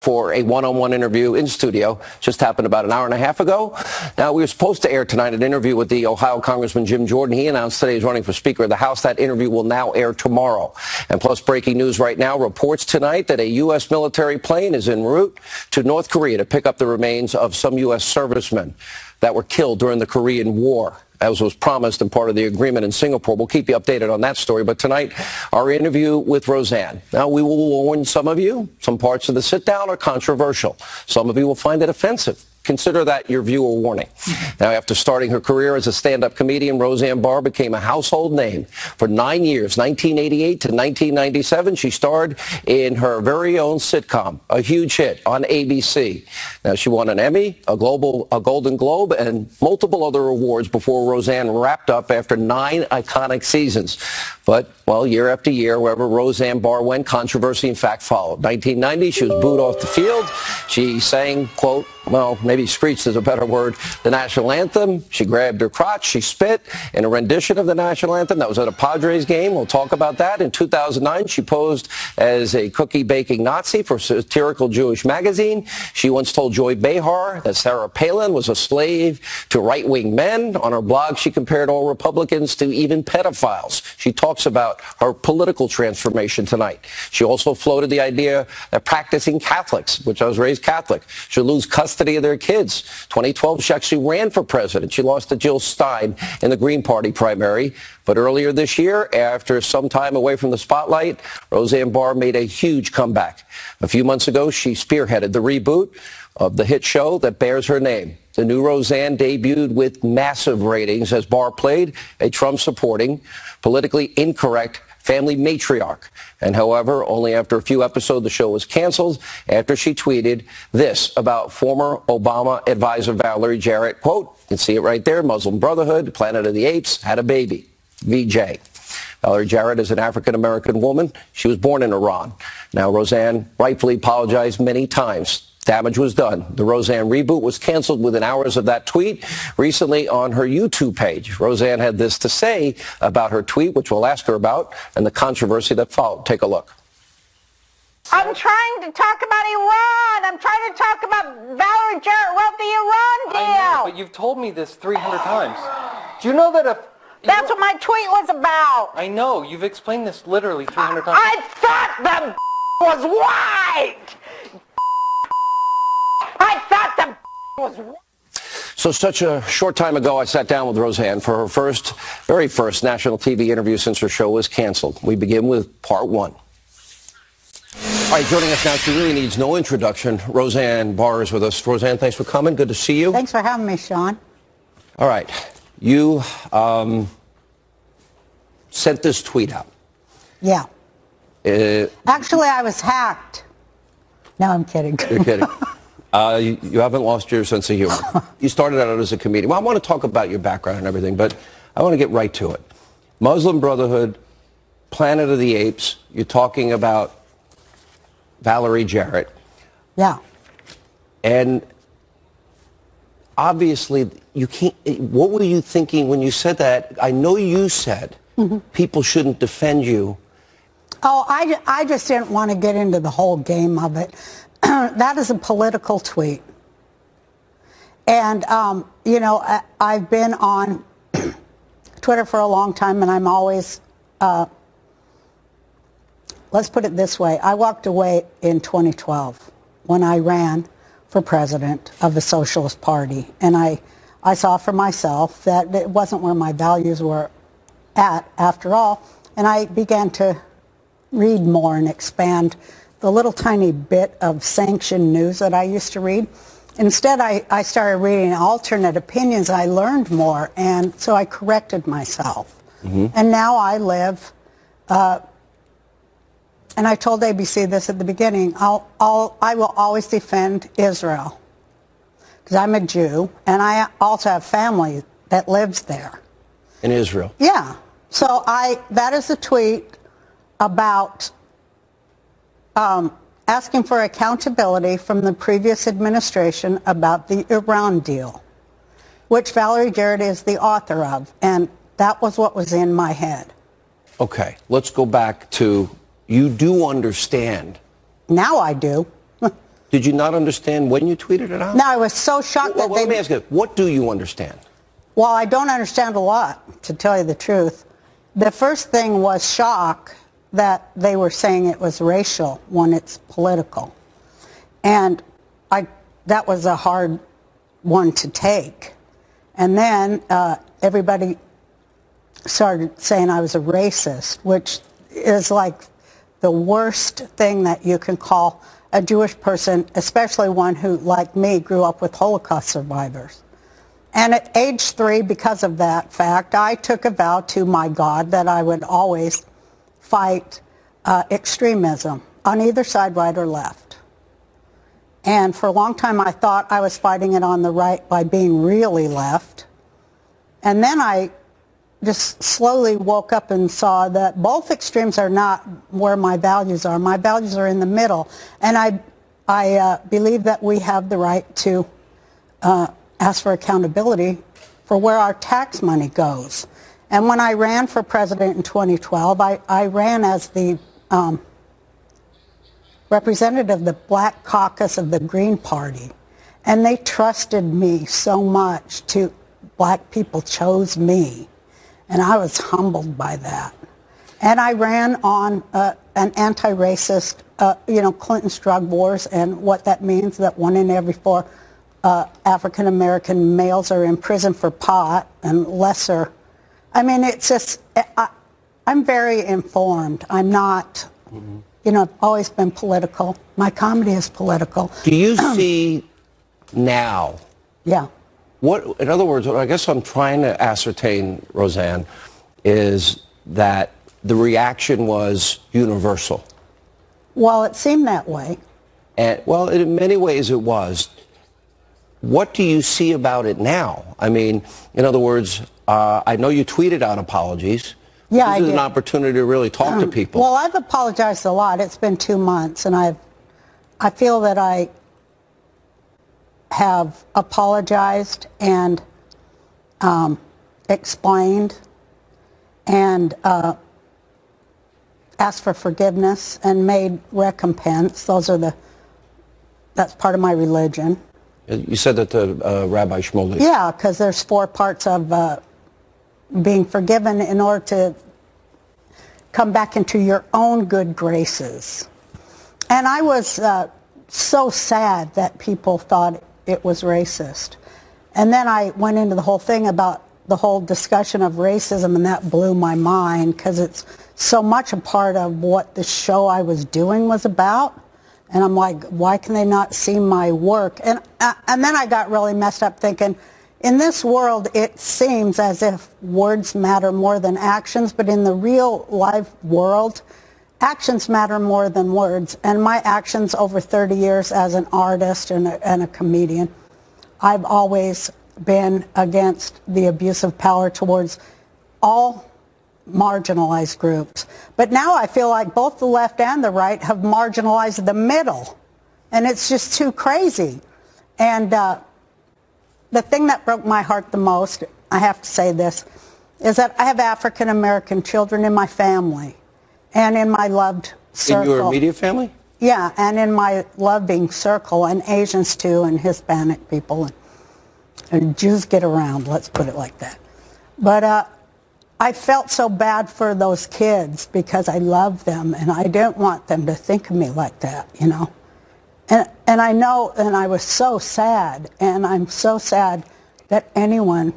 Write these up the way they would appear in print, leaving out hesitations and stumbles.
For a one-on-one interview in studio. Just happened about an hour and a half ago. Now, we were supposed to air tonight an interview with the Ohio Congressman Jim Jordan. He announced today he's running for Speaker of the House. That interview will now air tomorrow. And plus, breaking news right now reports tonight that a U.S. military plane is en route to North Korea to pick up the remains of some U.S. servicemen that were killed during the Korean War, as was promised and part of the agreement in Singapore. We'll keep you updated on that story. But tonight, our interview with Roseanne. Now, we will warn some of you, some parts of the sit-down are controversial. Some of you will find it offensive. Consider that your viewer warning. Now, after starting her career as a stand-up comedian, Roseanne Barr became a household name. For 9 years, 1988 to 1997, she starred in her very own sitcom, a huge hit on ABC. Now, she won an Emmy, a Golden Globe, and multiple other awards before Roseanne wrapped up after 9 iconic seasons. But, well, year after year, wherever Roseanne Barr went, controversy in fact followed. 1990, she was booed off the field. She sang, quote, well, maybe screeched is a better word, the national anthem. She grabbed her crotch. She spit in a rendition of the national anthem. That was at a Padres game. We'll talk about that. In 2009, she posed as a cookie-baking Nazi for satirical Jewish magazine. She once told Joy Behar that Sarah Palin was a slave to right-wing men. On her blog, she compared all Republicans to even pedophiles. She talks about her political transformation tonight. She also floated the idea that practicing Catholics, which I was raised Catholic, should lose custody of their kids. 2012, she actually ran for president. She lost to Jill Stein in the Green Party primary. But earlier this year, after some time away from the spotlight, Roseanne Barr made a huge comeback. A few months ago, she spearheaded the reboot of the hit show that bears her name. The new Roseanne debuted with massive ratings as Barr played a Trump-supporting, politically incorrect family matriarch. And however, only after a few episodes, the show was canceled after she tweeted this about former Obama advisor Valerie Jarrett. Quote, you can see it right there, Muslim Brotherhood, Planet of the Apes, had a baby, VJ. Valerie Jarrett is an African-American woman. She was born in Iran. Now, Roseanne rightfully apologized many times. Damage was done. The Roseanne reboot was canceled within hours of that tweet. Recently on her YouTube page, Roseanne had this to say about her tweet, which we'll ask her about, and the controversy that followed. Take a look. I'm trying to talk about Iran. I'm trying to talk about Valerie Jarrett wrote the Iran deal. I know, but you've told me this 300 times. Do you know that That's what my tweet was about. I know. You've explained this literally 300 times. I thought the was white. I thought the was white. So such a short time ago, I sat down with Roseanne for her very first national TV interview since her show was canceled. We begin with part 1. All right, joining us now, she really needs no introduction. Roseanne Barr is with us. Roseanne, thanks for coming. Good to see you. Thanks for having me, Sean. All right. You sent this tweet out. Yeah. Actually, I was hacked. No, I'm kidding. You're kidding. You haven't lost your sense of humor. You started out as a comedian. Well, I want to talk about your background and everything, but I want to get right to it. Muslim Brotherhood, Planet of the Apes, you're talking about Valerie Jarrett. Yeah. And obviously, you can't. What were you thinking when you said that? I know you said people shouldn't defend you. Oh, I just didn't want to get into the whole game of it. That is a political tweet. And, you know, I've been on Twitter for a long time, and I'm always, let's put it this way. I walked away in 2012 when I ran for president of the Socialist Party. And I saw for myself that it wasn't where my values were at, after all. And I began to read more and expand the little tiny bit of sanctioned news that I used to read. Instead, I started reading alternate opinions. I learned more, and so I corrected myself. And now I live, and I told ABC this at the beginning, I will always defend Israel, because I'm a Jew, and I also have family that lives there. In Israel? Yeah. So that is a tweet about asking for accountability from the previous administration about the Iran deal, which Valerie Jarrett is the author of, and that was what was in my head. Okay, let's go back to, you do understand. Now I do. Did you not understand when you tweeted it out? No, I was so shocked that let me ask you, what do you understand? Well, I don't understand a lot, to tell you the truth. The first thing was shock that they were saying it was racial when it's political. And that was a hard one to take. And then everybody started saying I was a racist, which is like the worst thing that you can call a Jewish person, especially one who, like me, grew up with Holocaust survivors. And at age 3, because of that fact, I took a vow to my God that I would always fight extremism on either side, right or left. And for a long time, I thought I was fighting it on the right by being really left. And then I just slowly woke up and saw that both extremes are not where my values are. My values are in the middle. And I believe that we have the right to ask for accountability for where our tax money goes. And when I ran for president in 2012, I ran as the representative of the Black Caucus of the Green Party. And they trusted me so much. Black people chose me. And I was humbled by that. And I ran on an anti-racist, Clinton's drug wars, and what that means, that 1 in every 4 African-American males are in prison for pot, and lesser. I mean, it's just, I'm very informed. I'm not, I've always been political. My comedy is political. Do you see now? Yeah. In other words, what I guess I'm trying to ascertain, Roseanne, is that the reaction was universal. Well, it seemed that way. And, well, in many ways it was. What do you see about it now? I mean, in other words, I know you tweeted out apologies. Yeah, this is an opportunity to really talk to people. Well, I've apologized a lot. It's been 2 months, and I feel that I have apologized and explained and asked for forgiveness and made recompense. That's part of my religion. You said that to Rabbi Shmuley. Yeah, because there's 4 parts of being forgiven in order to come back into your own good graces. And I was so sad that people thought it was racist. And then I went into the whole thing about the whole discussion of racism, and that blew my mind because it's so much a part of what the show I was doing was about. And I'm like, why can they not see my work? And then I got really messed up thinking, in this world, it seems as if words matter more than actions, but in the real life world, actions matter more than words. And my actions over 30 years as an artist and a comedian, I've always been against the abuse of power towards all marginalized groups. But now I feel like both the left and the right have marginalized the middle. And it's just too crazy. And the thing that broke my heart the most, I have to say this, is that I have African American children in my family and in my loved circle. In your immediate family? Yeah, and in my loving circle, and Asians too, and Hispanic people, and Jews get around, let's put it like that. But I felt so bad for those kids because I love them, and I didn't want them to think of me like that, And I know, and I was so sad, and I'm so sad that anyone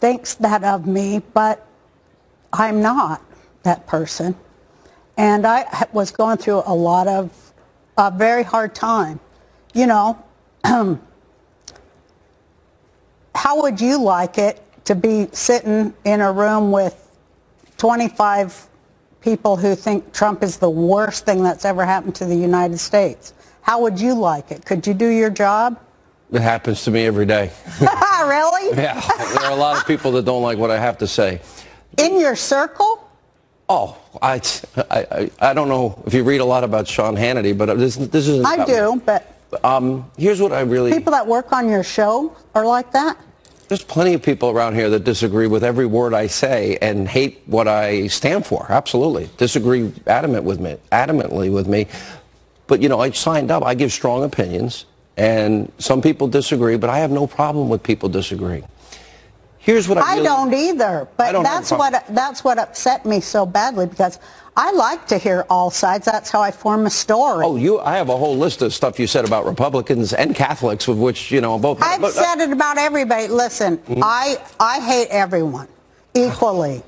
thinks that of me, but I'm not that person. And I was going through a very hard time. How would you like it to be sitting in a room with 25 people who think Trump is the worst thing that's ever happened to the United States? How would you like it? Could you do your job? It happens to me every day. Really? Yeah, there are a lot of people that don't like what I have to say. In your circle? Oh, I don't know if you read a lot about Sean Hannity, but this isn't. I do, but here's what I really. People that work on your show are like that? There's plenty of people around here that disagree with every word I say and hate what I stand for. Absolutely, disagree adamantly with me. But, you know, I signed up. I give strong opinions, and some people disagree, but I have no problem with people disagreeing. Here's what I don't either, but that's what upset me so badly, because I like to hear all sides. That's how I form a story. Oh, I have a whole list of stuff you said about Republicans and Catholics, of which, you know, both. I've said it about everybody. Listen, I hate everyone equally.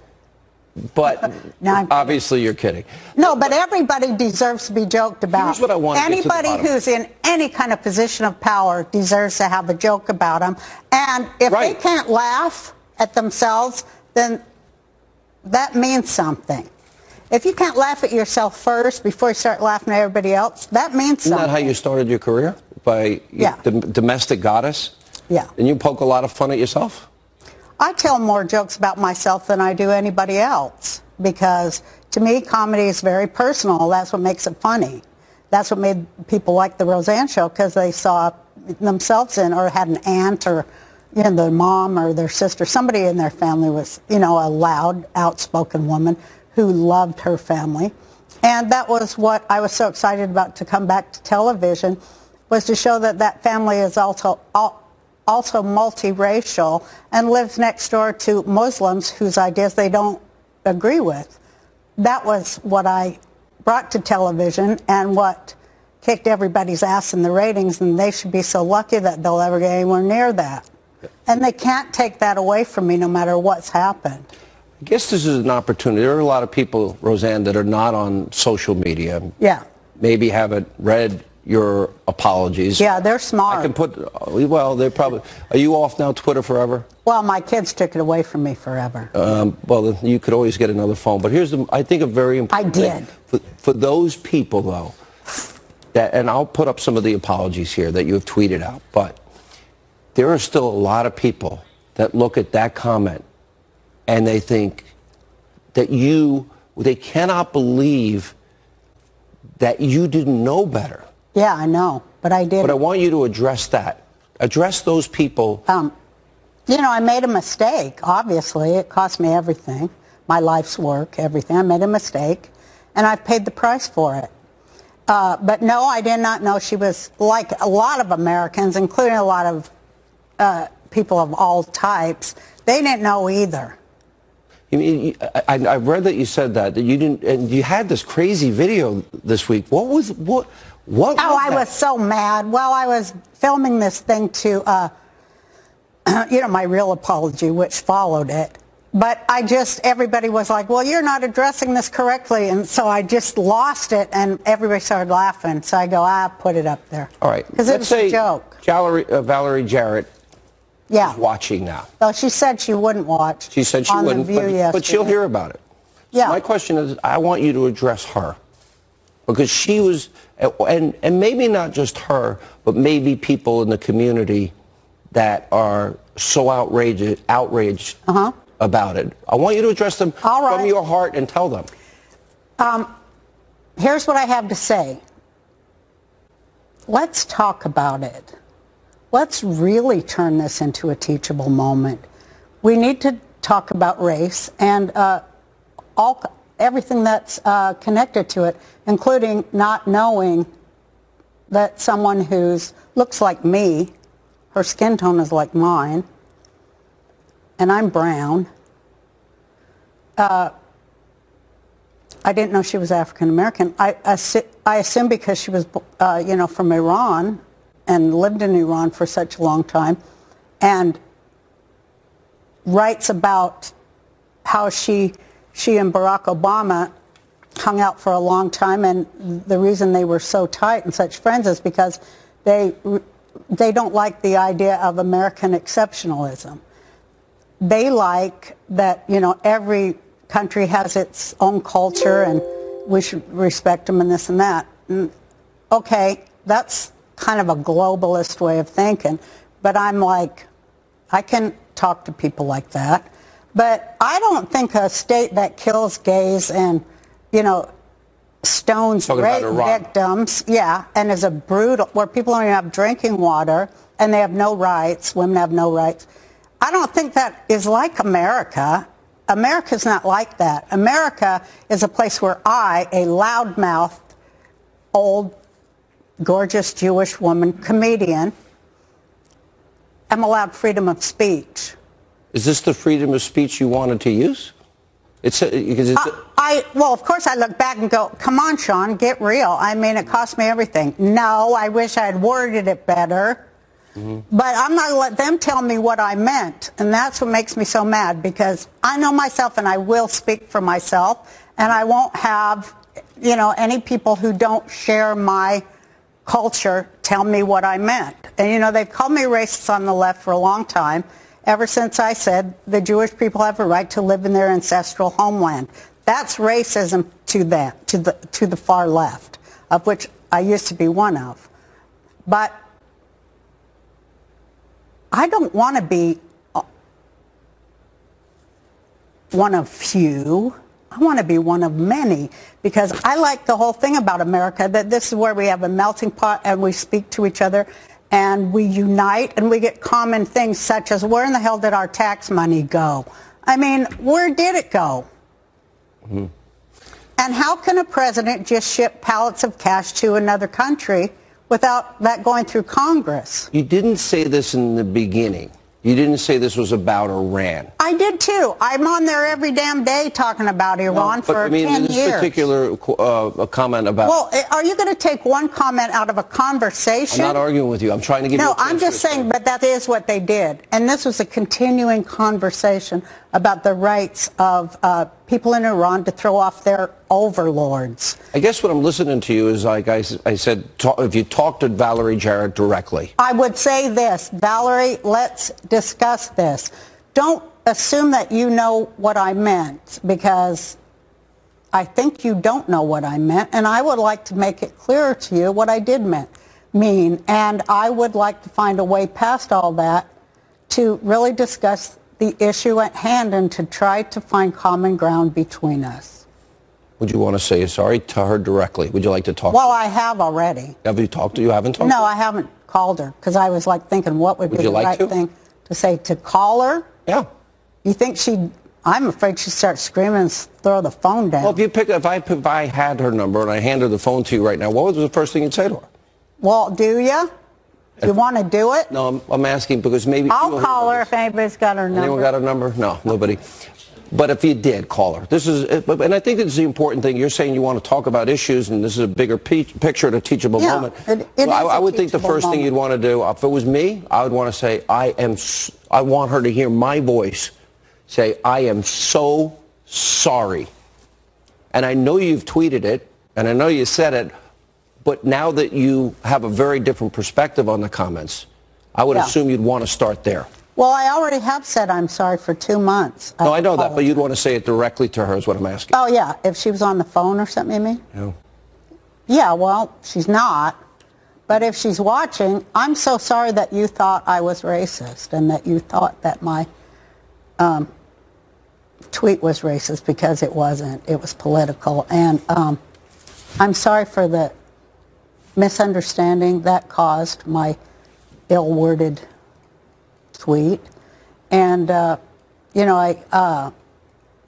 But obviously you're kidding. No, but everybody deserves to be joked about. Here's what I want to get to the bottom. Anybody who's in any kind of position of power deserves to have a joke about them. And if they can't laugh at themselves, then that means something. If you can't laugh at yourself first before you start laughing at everybody else, that means something. Isn't that how you started your career? By the domestic goddess? Yeah. And you poke a lot of fun at yourself? I tell more jokes about myself than I do anybody else, because to me, comedy is very personal. That's what makes it funny. That's what made people like the Roseanne show, because they saw themselves in, or had an aunt, or their mom or their sister. Somebody in their family was, a loud, outspoken woman who loved her family. And that was what I was so excited about to come back to television, was to show that that family is also multiracial and lives next door to Muslims whose ideas they don't agree with. That was what I brought to television, and what kicked everybody's ass in the ratings, and they should be so lucky that they'll ever get anywhere near that. And they can't take that away from me, no matter what's happened. I guess this is an opportunity. There are a lot of people, Roseanne, that are not on social media. Yeah. Maybe haven't read your apologies. Yeah, they're smart. I can well, they're probably, are you off now, Twitter forever? Well, my kids took it away from me forever. Well, you could always get another phone. But here's, I think, a very important thing. For those people, though, and I'll put up some of the apologies here that you have tweeted out, but there are still a lot of people that look at that comment and they think that they cannot believe that you didn't know better. Yeah, I know, but I did. But I want you to address that. Address those people. I made a mistake, obviously. It cost me everything, my life's work, everything. I made a mistake, and I've paid the price for it. But no, I did not know she was, like a lot of Americans, including a lot of people of all types, they didn't know either. I read that you said that you didn't, and you had this crazy video this week. What was that? I was so mad. Well, I was filming this thing to, my real apology, which followed it. But everybody was like, well, you're not addressing this correctly. And so I just lost it, and everybody started laughing. So I go, put it up there. All right. Because it was a joke. Valerie Jarrett is watching now. Well, she said she wouldn't watch. She said she wouldn't, but she'll hear about it. Yeah. So my question is, I want you to address her. Because she was, and maybe not just her, but maybe people in the community that are so outraged about it. I want you to address them from your heart and tell them. Here's what I have to say. Let's talk about it. Let's really turn this into a teachable moment. We need to talk about race and everything that's connected to it, including not knowing that someone who looks like me, her skin tone is like mine, and I'm brown. I didn't know she was African American. I assumed because she was, from Iran and lived in Iran for such a long time, and writes about how she and Barack Obama hung out for a long time, and the reason they were so tight and such friends is because they don't like the idea of American exceptionalism. They like that, every country has its own culture and we should respect them and this and that. Okay, that's kind of a globalist way of thinking, but I'm like, I can talk to people like that. But I don't think a state that kills gays and, stones rape victims, and is a brutal, where people don't even have drinking water and they have no rights, women have no rights. I don't think that is like America. America's not like that. America is a place where I, a loudmouthed, old, gorgeous Jewish woman, comedian, am allowed freedom of speech. Is this the freedom of speech you wanted to use? Well, of course I look back and go, come on, Sean, get real. I mean, it cost me everything. No, I wish I had worded it better. But I'm not going to let them tell me what I meant. And that's what makes me so mad, because I know myself and I will speak for myself. And I won't have, you know, any people who don't share my culture tell me what I meant. And, you know, they've called me racist on the left for a long time, ever since I said the Jewish people have a right to live in their ancestral homeland. That's racism to them, to the far left, of which I used to be one of. But I don't want to be one of few. I want to be one of many, because I like the whole thing about America, that this is where we have a melting pot and we speak to each other and we unite and we get common things such as, where in the hell did our tax money go? I mean, where did it go? And how can a president just ship pallets of cash to another country without that going through Congress? You didn't say this in the beginning. You didn't say this was about Iran. I did too. I'm on there every damn day talking about Iran for 10 years. This particular comment about... Well, are you going to take one comment out of a conversation? I'm not arguing with you. I'm trying to give you a chance. No, I'm just saying, but that is what they did. And this was a continuing conversation about the rights of people in Iran to throw off their overlords. I guess what I'm listening to you is, like I said, if you talk to Valerie Jarrett directly. I would say this, Valerie, let's discuss this. Don't assume that you know what I meant, because I think you don't know what I meant, and I would like to make it clearer to you what I did mean. And I would like to find a way past all that to really discuss the issue at hand and to try to find common ground between us. Would you want to say sorry to her directly? Would you like to talk Well, to her? I have already. Have you talked to her? You haven't talked to her? No, I haven't called her, because I was like thinking what would be the right thing to say. To call her? Yeah. You think I'm afraid she'd start screaming and throw the phone down. Well, if I had her number and I handed her the phone to you right now, what was the first thing you'd say to her? Well, do you? You want to do it? No, I'm asking because maybe... I'll call her if anybody's got her number. Anyone got her number? No, nobody. But if you did, call her. And I think it's the important thing. You're saying you want to talk about issues, and this is a bigger picture at a teachable moment. I would think the first thing you'd want to do, if it was me, I would want to say, I want her to hear my voice say, I am so sorry. And I know you've tweeted it, and I know you said it, but now that you have a very different perspective on the comments, I would assume you'd want to start there. Well, I already have said I'm sorry for 2 months. No, I know that, but you'd want to say it directly to her is what I'm asking. Oh, yeah. If she was on the phone or something, you mean? Yeah. Yeah, well, she's not. But if she's watching, I'm so sorry that you thought I was racist and that you thought that my tweet was racist, because it wasn't. It was political. And I'm sorry for the misunderstanding that caused my ill-worded tweet. And, you know,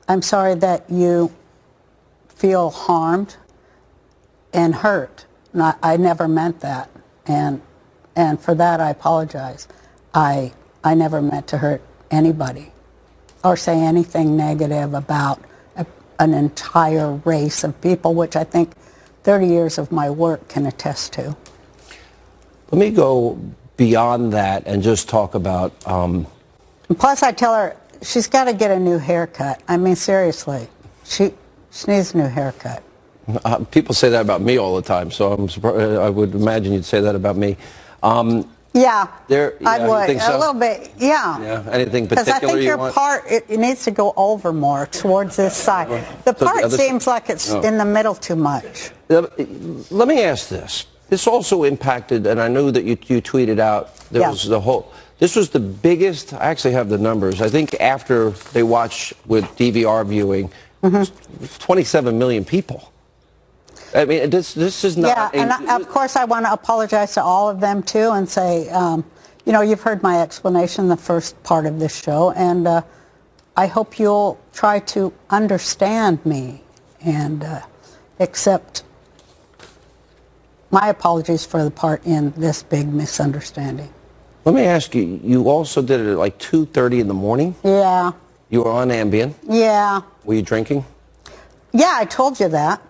I'm sorry that you feel harmed and hurt. I never meant that. And for that, I apologize. I never meant to hurt anybody or say anything negative about an entire race of people, which I think 30 years of my work can attest to. Let me go beyond that and just talk about... Plus, I tell her she's got to get a new haircut. I mean, seriously, she needs a new haircut. People say that about me all the time, so I'm surprised. I would imagine you'd say that about me. Yeah, I would. You think so? A little bit, yeah. Yeah, anything particular because I think your part, it needs to go over more towards this side. The part seems like it's in the middle too much. Let me ask this. This also impacted, and I know that you tweeted out, there was the whole... This was the biggest, I actually have the numbers, I think after they watched with DVR viewing, 27 million people. I mean, this is not... Yeah, and of course I want to apologize to all of them too and say, you know, you've heard my explanation the first part of this show, and I hope you'll try to understand me and accept my apologies for the part in this big misunderstanding. Let me ask you, you also did it at like 2:30 in the morning? Yeah. You were on Ambien? Yeah. Were you drinking? Yeah, I told you that.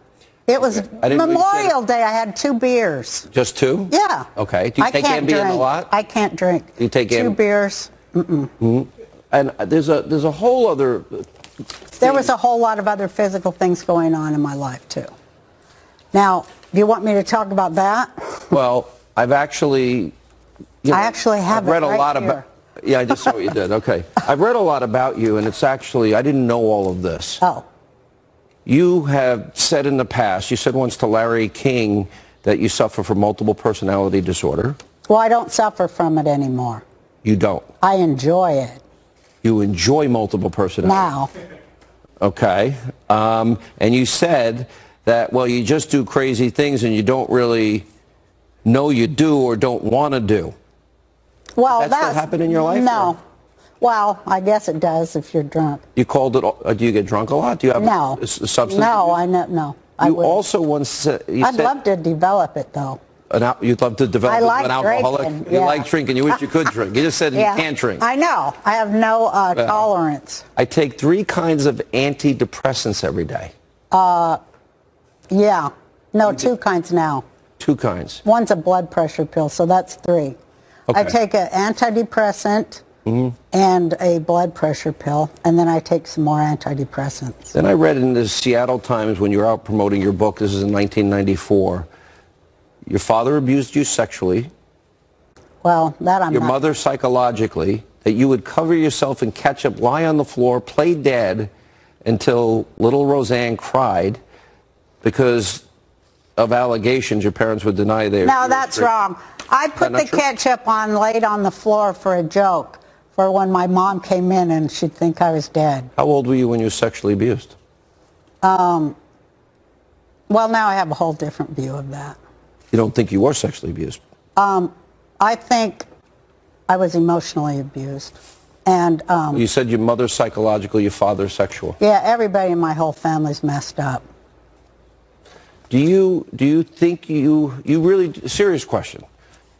It was Memorial Day. I had 2 beers. Just 2? Yeah. Okay. Do you take Ambien a lot? I can't drink. Do you take 2 beers? And there's a whole other There was a whole lot of other physical things going on in my life, too. Now, do you want me to talk about that? Well, I've actually... I actually have read it a lot here. about... Yeah, I just saw what you did. Okay. I've read a lot about you, and it's actually... I didn't know all of this. Oh. You have said in the past, you said once to Larry King that you suffer from multiple personality disorder. Well, I don't suffer from it anymore. You don't. I enjoy it. You enjoy multiple personality. Now. Okay. And you said that, well, you just do crazy things and you don't really know you do or don't want to do. Well, Does that still happen in your life? No. Or? Well, I guess it does if you're drunk. You called it, do you get drunk a lot? Do you have a substance No, abuse? No. You also once said... I'd love to develop it, though. You'd love to develop as an alcoholic? Drinking, You like drinking. You wish you could drink. You just said you can't drink. I know. I have no tolerance. I take 3 kinds of antidepressants every day. Yeah. No, 2 kinds now. 2 kinds. One's a blood pressure pill, so that's 3. Okay. I take an antidepressant and a blood pressure pill, and then I take some more antidepressants. Then I read in the Seattle Times when you were out promoting your book, this is in 1994, your father abused you sexually. Well, that I'm Your not. mother psychologically, that you would cover yourself in ketchup, lie on the floor, play dead until little Roseanne cried because of allegations your parents would deny they... No, that's wrong. I put the ketchup on, laid on the floor for a joke, for when my mom came in and she'd think I was dead. How old were you when you were sexually abused? Well, now I have a whole different view of that. You don't think you were sexually abused? I think I was emotionally abused. And You said your mother's psychological, your father's sexual. yeah, everybody in my whole family's messed up. Do you think you really, serious question,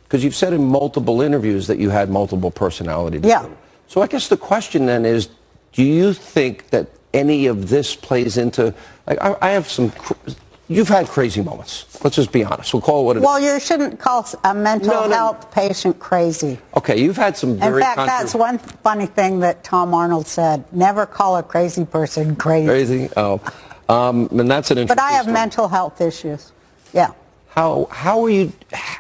because you've said in multiple interviews that you had multiple personality disorder. Yeah. So I guess the question then is, do you think that any of this plays into, like, I have some, you've had crazy moments. Let's just be honest. We'll call it what it is. Well, you shouldn't call a mental health patient crazy. Okay, you've had some very... In fact, that's one funny thing that Tom Arnold said. Never call a crazy person crazy. Crazy? Oh. And that's an interesting But I have story. mental health issues. Yeah. How are you...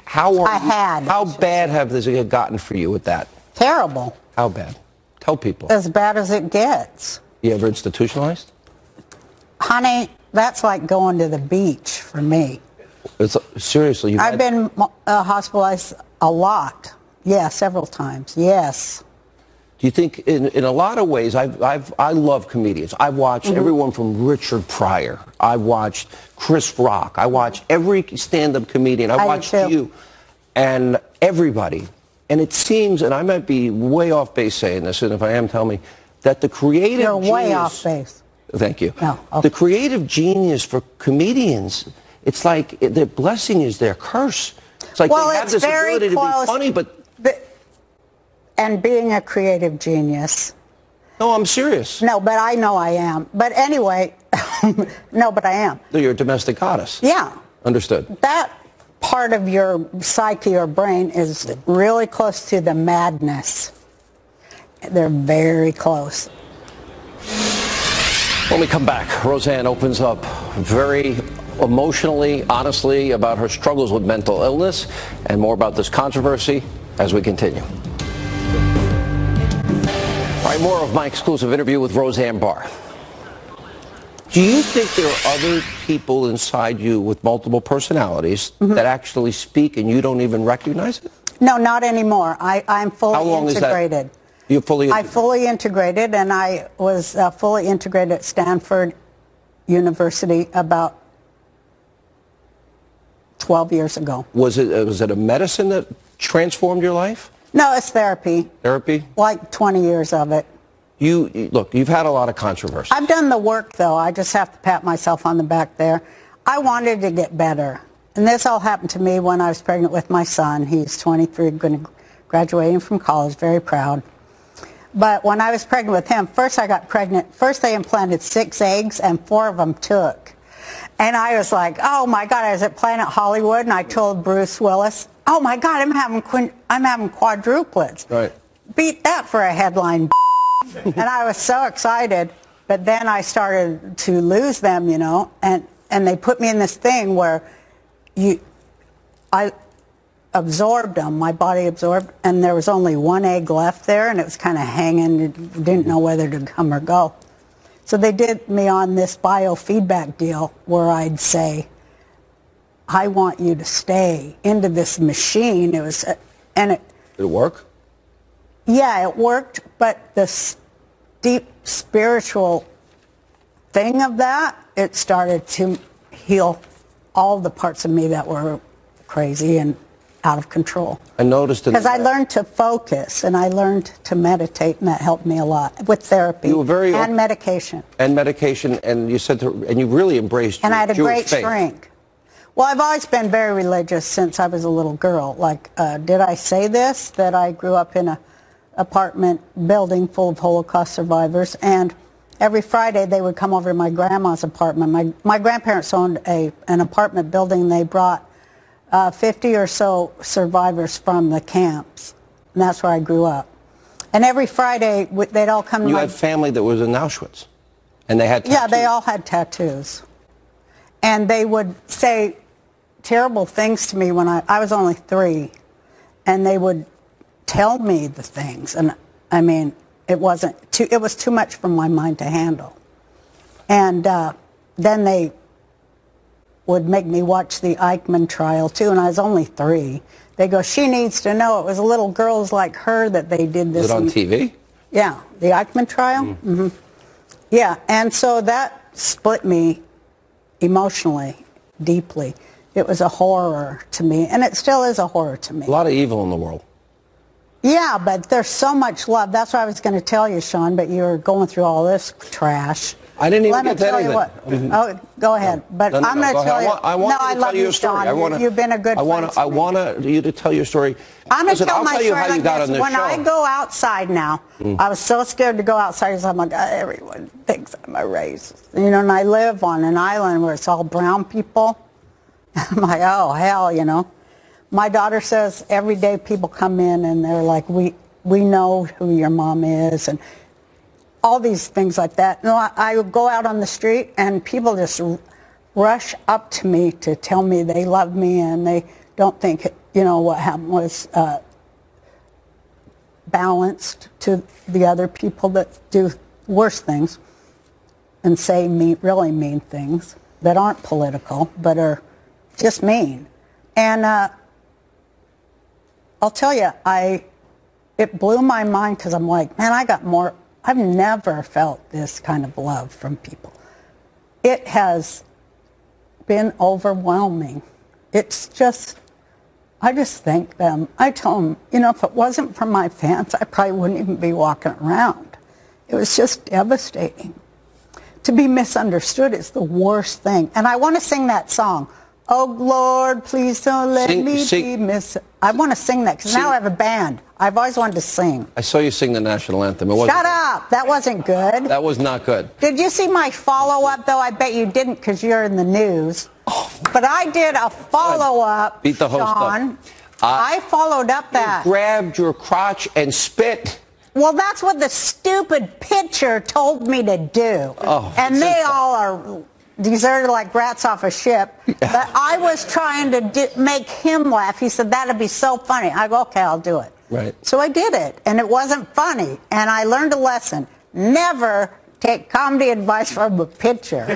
How bad have this gotten for you with that? Terrible. How bad? Tell people. As bad as it gets. You ever institutionalized? Honey, that's like going to the beach for me. Seriously, I've been hospitalized a lot. Yeah, several times. Yes. Do you think, in a lot of ways, I love comedians. I've watched everyone from Richard Pryor. I watched Chris Rock. I watched every stand-up comedian. I watched you and everybody. And it seems, and I might be way off base saying this, and if I am, tell me, that the creative You're genius... way off base. Thank you. No, okay. The creative genius for comedians, it's like their blessing is their curse. It's like they have this ability to be funny, but... And being a creative genius. No, I'm serious. No, but I know I am. But anyway, no, but I am. No, you're a domestic goddess. Yeah. Understood. That part of your psyche or brain is really close to the madness. They're very close. When we come back, Roseanne opens up very emotionally, honestly, about her struggles with mental illness and more about this controversy as we continue. All right, more of my exclusive interview with Roseanne Barr. Do you think there are other people inside you with multiple personalities that actually speak and you don't even recognize it? No, not anymore. I'm fully How long integrated. Is that? You're fully integrated? I fully integrated, and I was fully integrated at Stanford University about 12 years ago. Was it a medicine that transformed your life? No, it's therapy. Therapy? Like 20 years of it. Look, you've had a lot of controversy. I've done the work, though. I just have to pat myself on the back there. I wanted to get better. and this all happened to me when I was pregnant with my son. He's 23, going to graduating from college, very proud. But when I was pregnant with him, first I got pregnant. First they implanted 6 eggs and 4 of them took. And I was like, oh my God, I was at Planet Hollywood and I told Bruce Willis, oh my God, I'm having quadruplets. Right. Beat that for a headline. And I was so excited. But then I started to lose them, you know, and they put me in this thing where I absorbed them, my body absorbed, and there was only 1 egg left there, and it was kind of hanging, didn't know whether to come or go. So they did me on this biofeedback deal where I'd say, I want you to stay into this machine. It was, and it... Did it work? Yeah, it worked, but the deep spiritual thing of that, it started to heal all the parts of me that were crazy and out of control. I noticed because I learned to focus and I learned to meditate, and that helped me a lot with therapy. You were very and medication. And medication, and you said and you really embraced. And your I had a Jewish great faith. shrink. Well, I've always been very religious since I was a little girl. Like, did I say this? That I grew up in a apartment building full of Holocaust survivors, and every Friday they would come over to my grandma's apartment. My grandparents owned an apartment building, and they brought 50 or so survivors from the camps, and that's where I grew up. And every Friday they'd all come to You had family that was in Auschwitz, and they had tattoos. Yeah, they all had tattoos. And they would say terrible things to me when I was only 3, and they would tell me the things, and I mean, it was too much for my mind to handle. And then they would make me watch the Eichmann trial too, and I was only 3. They go, she needs to know it was little girls like her that they did this. Was it on TV? Yeah, the Eichmann trial. Mm-hmm. Yeah, and so that split me emotionally, deeply. It was a horror to me, and it still is a horror to me. A lot of evil in the world. Yeah, but there's so much love. That's what I was going to tell you, Sean, but you're going through all this trash. I didn't even Let me get to tell you anything. what. Oh, go ahead. But I'm going to tell you. I want you to tell your story. You've been a good friend. I want you to tell your story. I'm going to tell my I'll tell you story how you like got this. on this When show. I go outside now, I was so scared to go outside because I'm like, everyone thinks I'm a racist. You know, and I live on an island where it's all brown people. I'm like, oh, hell, you know. My daughter says every day people come in and they're like, we know who your mom is, and all these things like that. No, I go out on the street and people just rush up to me to tell me they love me and they don't think, you know, what happened was balanced to the other people that do worse things and say really mean things that aren't political but are just mean. And I'll tell you, it blew my mind because I'm like, man, I've never felt this kind of love from people. It has been overwhelming. It's just, I just thank them. I tell them, you know, if it wasn't for my fans, I probably wouldn't even be walking around. It was just devastating. To be misunderstood is the worst thing. And I want to sing that song. Oh, Lord, please don't let me be misunderstood. I want to sing that because now I have a band. I've always wanted to sing. I saw you sing the national anthem. Shut up. That wasn't good. That was not good. Did you see my follow-up, though? I bet you didn't because you're in the news. But I did a follow-up, Beat the host Sean. up. I followed up that. You grabbed your crotch and spit. Well, that's what the stupid pitcher told me to do. Oh, and they all are deserted like rats off a ship. But I was trying to make him laugh. He said, that'd be so funny. I go, okay, I'll do it. Right. So I did it, and it wasn't funny. And I learned a lesson. Never take comedy advice from a pitcher.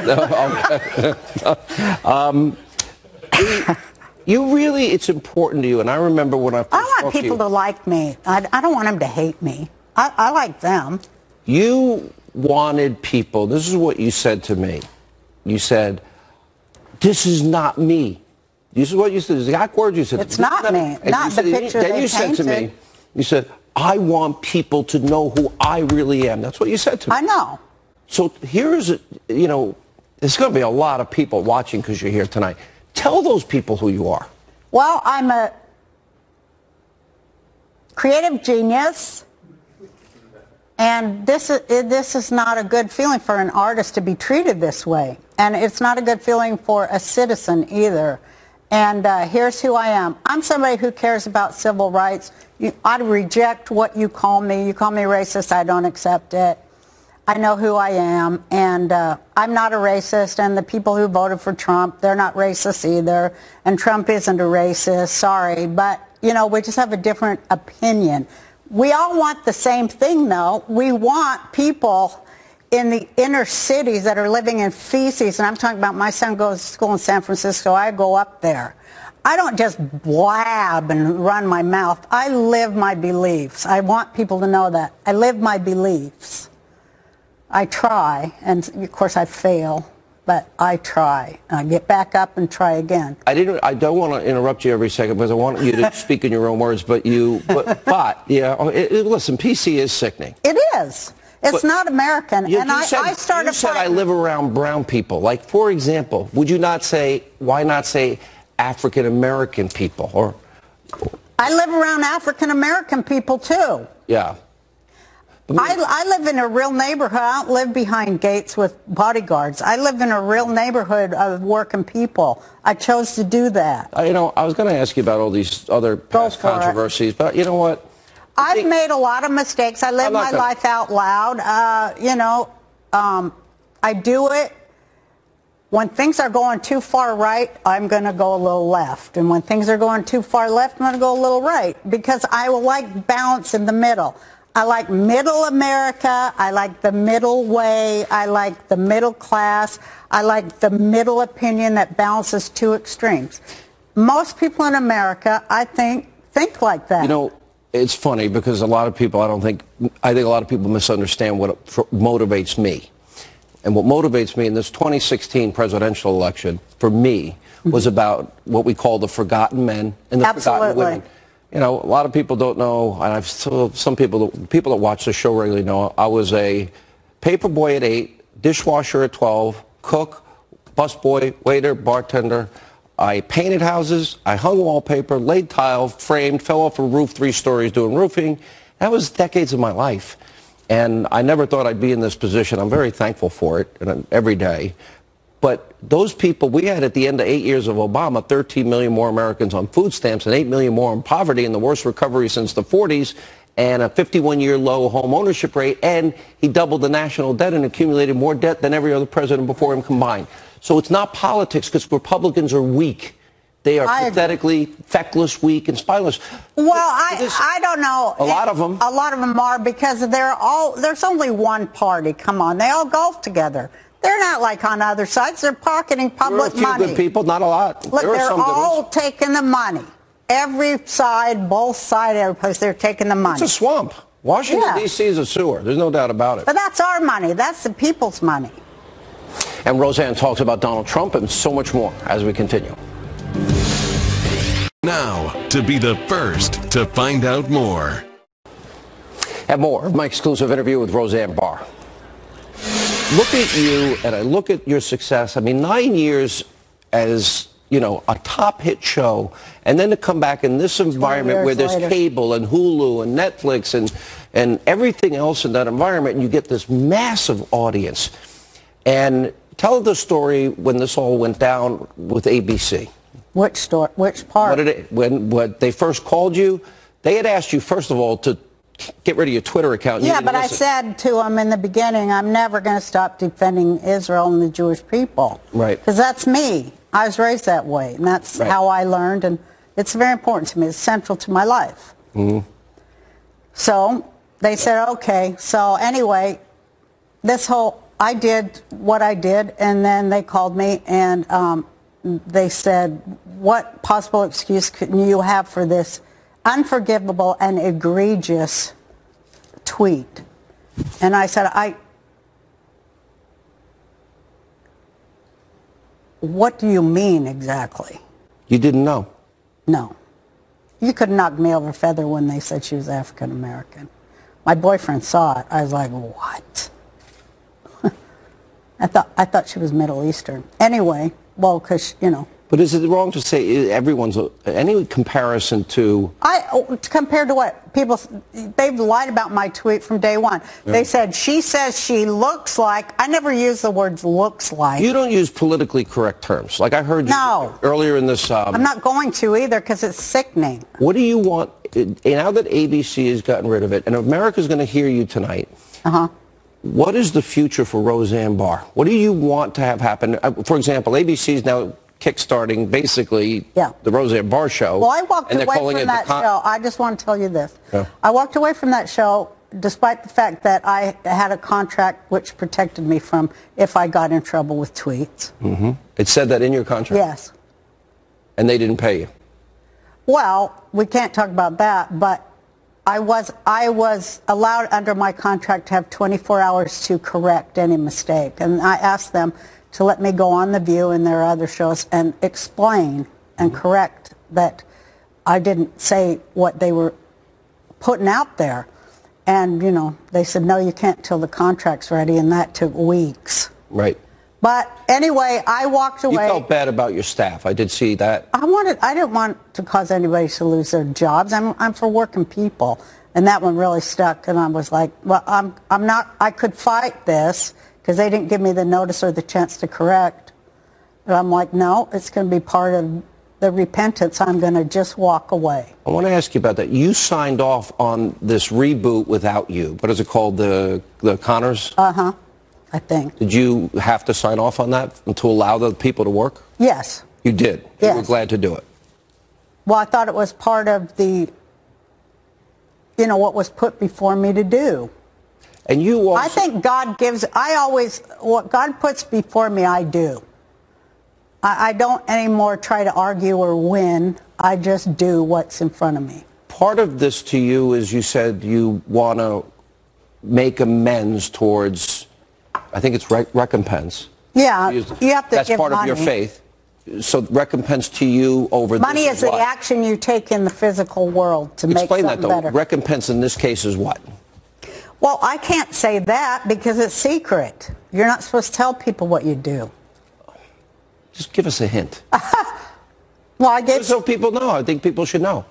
You really, it's important to you, and I remember when I first I want spoke to people you, to like me. I don't want them to hate me. I like them. You wanted people, this is what you said to me. You said, this is not me. This is what you said. The exact words you said. It's not me. Not the picture Then they you said to me, painted. you said, I want people to know who I really am. That's what you said to me. I know. So here's, you know, there's going to be a lot of people watching because you're here tonight. Tell those people who you are. Well, I'm a creative genius, and this is not a good feeling for an artist to be treated this way. And it's not a good feeling for a citizen either. And here's who I am. I'm somebody who cares about civil rights. I reject what you call me. You call me racist, I don't accept it. I know who I am, and I'm not a racist, and the people who voted for Trump, they're not racist either, and Trump isn't a racist, sorry, but, you know, we just have a different opinion. We all want the same thing, though. We want people in the inner cities that are living in feces, and I'm talking about my son goes to school in San Francisco. I go up there. I don't just blab and run my mouth. I live my beliefs. I want people to know that. I live my beliefs. I try, and of course I fail, but I try. I get back up and try again. I don't want to interrupt you every second because I want you to speak in your own words, but yeah, listen, PC is sickening. It is. It's not American. You said I live around brown people. Like, for example, would you not say, why not say African American people? Or I live around African American people too. Yeah. I live in a real neighborhood. I don't live behind gates with bodyguards. I live in a real neighborhood of working people. I chose to do that. I was going to ask you about all these other past controversies, but you know what? I've made a lot of mistakes. I live my life out loud. I do it. When things are going too far right, I'm going to go a little left. And when things are going too far left, I'm going to go a little right. Because I will like balance in the middle. I like middle America. I like the middle way. I like the middle class. I like the middle opinion that balances two extremes. Most people in America, I think like that. You know, it's funny because a lot of people, I think a lot of people misunderstand what motivates me. And what motivates me in this 2016 presidential election, for me, was about what we call the forgotten men and the forgotten women. You know, a lot of people don't know, and I've told some people that watch the show regularly know, I was a paper boy at 8, dishwasher at 12, cook, busboy, waiter, bartender. I painted houses, I hung wallpaper, laid tile, framed, fell off a roof 3 stories doing roofing. That was decades of my life. And I never thought I'd be in this position. I'm very thankful for it every day. But those people, we had at the end of 8 years of Obama, 13 million more Americans on food stamps and 8 million more in poverty and the worst recovery since the 40s and a 51-year low home ownership rate. And he doubled the national debt and accumulated more debt than every other president before him combined. So it's not politics because Republicans are weak. They are pathetically feckless, weak, and spineless. Well, I don't know. A lot of them. A lot of them are because there's only one party. Come on. They all golf together. They're not like on other sides. They're pocketing public money. There are a few good people, not a lot. Look, they're all taking the money. Every side, both sides, every place, they're taking the money. It's a swamp. Washington, D.C. is a sewer. There's no doubt about it. But that's our money. That's the people's money. And Roseanne talks about Donald Trump and so much more as we continue. Now, to be the first to find out more. And more of my exclusive interview with Roseanne Barr. Look at you, and I look at your success. I mean, 9 years as, you know, a top hit show, and then to come back in this environment where there's cable and Hulu and Netflix and everything else in that environment, and you get this massive audience. And tell the story when this all went down with ABC. Which story? Which part? When they first called you, they had asked you, first of all, to get rid of your Twitter account. Yeah, but I said to them in the beginning, I'm never going to stop defending Israel and the Jewish people. Right. Because that's me. I was raised that way, and that's how I learned, and it's very important to me. It's central to my life. Mm-hmm. So they said, okay. So anyway, I did what I did, and then they called me, and they said, what possible excuse can you have for this unforgivable and egregious tweet? And I said, what do you mean exactly? You didn't know? No. You could knock me over a feather when they said she was African American. My boyfriend saw it. I was like, what? I thought she was Middle Eastern. Anyway, well, because, you know, But is it wrong to say everyone's, any comparison to... Compared to what? People, they've lied about my tweet from day one. Yeah. They said, she says she looks like, I never use the words looks like. You don't use politically correct terms. Like I heard you earlier in this... I'm not going to either because it's sickening. What do you want, now that ABC has gotten rid of it, and America's going to hear you tonight, what is the future for Roseanne Barr? What do you want to have happen? For example, ABC is now kickstarting basically the Roseanne Barr show. Well, I walked away from that show. I just want to tell you this. Yeah. I walked away from that show despite the fact that I had a contract which protected me from if I got in trouble with tweets. Mm-hmm. It said that in your contract? Yes. And they didn't pay you? Well, we can't talk about that, but I was allowed under my contract to have 24 hours to correct any mistake. And I asked them to let me go on The View and their other shows and explain and correct that I didn't say what they were putting out there. And, you know, they said, no, you can't till the contract's ready, and that took weeks. Right. But anyway, I walked away. You felt bad about your staff. I did see that. I didn't want to cause anybody to lose their jobs. I'm for working people. And that one really stuck, and I was like, well, I'm not, I could fight this, because they didn't give me the notice or the chance to correct. But I'm like, no, it's going to be part of the repentance. I'm going to just walk away. I want to ask you about that. You signed off on this reboot without you. What is it called? The Connors? Uh-huh, I think. Did you have to sign off on that to allow the people to work? Yes. You did? Yes. You were glad to do it? Well, I thought it was part of the, you know, what was put before me to do. And you also... I think God gives, what God puts before me, I do. I don't anymore try to argue or win. I just do what's in front of me. Part of this to you is you said you want to make amends towards, I think it's recompense. Yeah, you have to give That's part money. of your faith. So recompense to you over money this is the action you take in the physical world to make something better. Explain that, though. Recompense in this case is what? Well, I can't say that because it's secret. You're not supposed to tell people what you do. Just give us a hint. Well, I gave... Just so people know. I think people should know.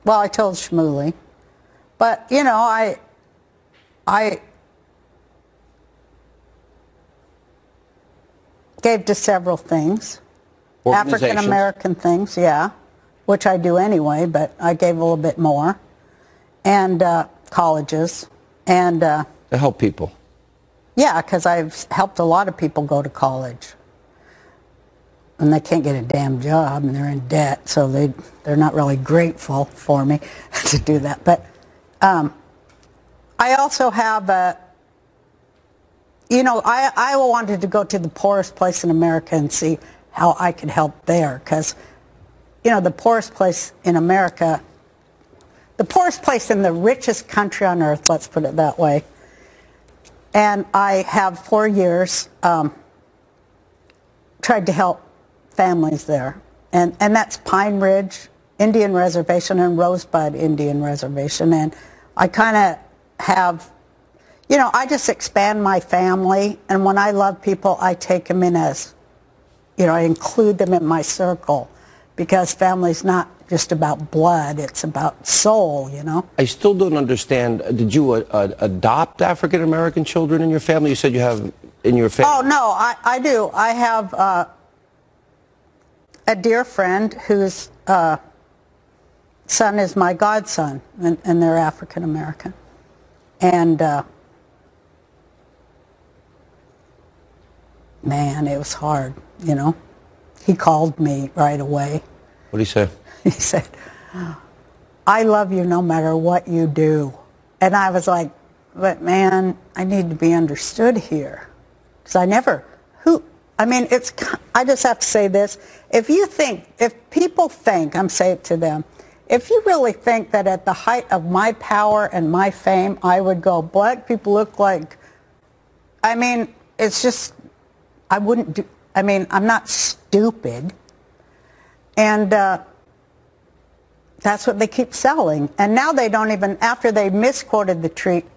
Well, I told Shmuley. But, you know, I gave to several things. African-American things, yeah, which I do anyway, but I gave a little bit more. And colleges. And to help people. Yeah, because I've helped a lot of people go to college. And they can't get a damn job, and they're in debt, so they're not really grateful for me to do that. But I also have you know, I wanted to go to the poorest place in America and see how I could help there. Because, you know, the poorest place in America, the poorest place in the richest country on earth, let's put it that way. And I have 4 years tried to help families there. And that's Pine Ridge Indian Reservation and Rosebud Indian Reservation. And I kind of have, you know, I just expand my family. And when I love people, I take them in as, you know, I include them in my circle. Because family's not just about blood, it's about soul, you know? I still don't understand. Did you adopt African-American children in your family? You said you have in your family. Oh, no, I do. I have a dear friend whose son is my godson, and they're African-American. And, man, it was hard, you know? He called me right away. What did he say? He said, I love you no matter what you do. And I was like, but man, I need to be understood here. Because I never, I mean, I just have to say this. If people think, I'm saying it to them, if you really think that at the height of my power and my fame, I would go, black people look like, I mean, it's just, I wouldn't do, I mean, I'm not stupid. And that's what they keep selling. And now they don't even, after they misquoted the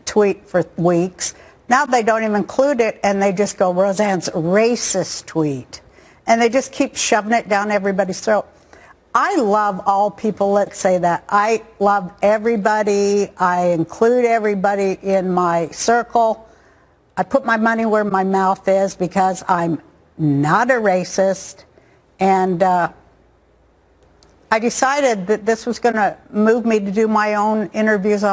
tweet for weeks, now they don't even include it, and they just go, Roseanne's racist tweet. and they just keep shoving it down everybody's throat. I love all people that say that. I love everybody. I include everybody in my circle. I put my money where my mouth is because I'm not a racist. And I decided that this was going to move me to do my own interviews on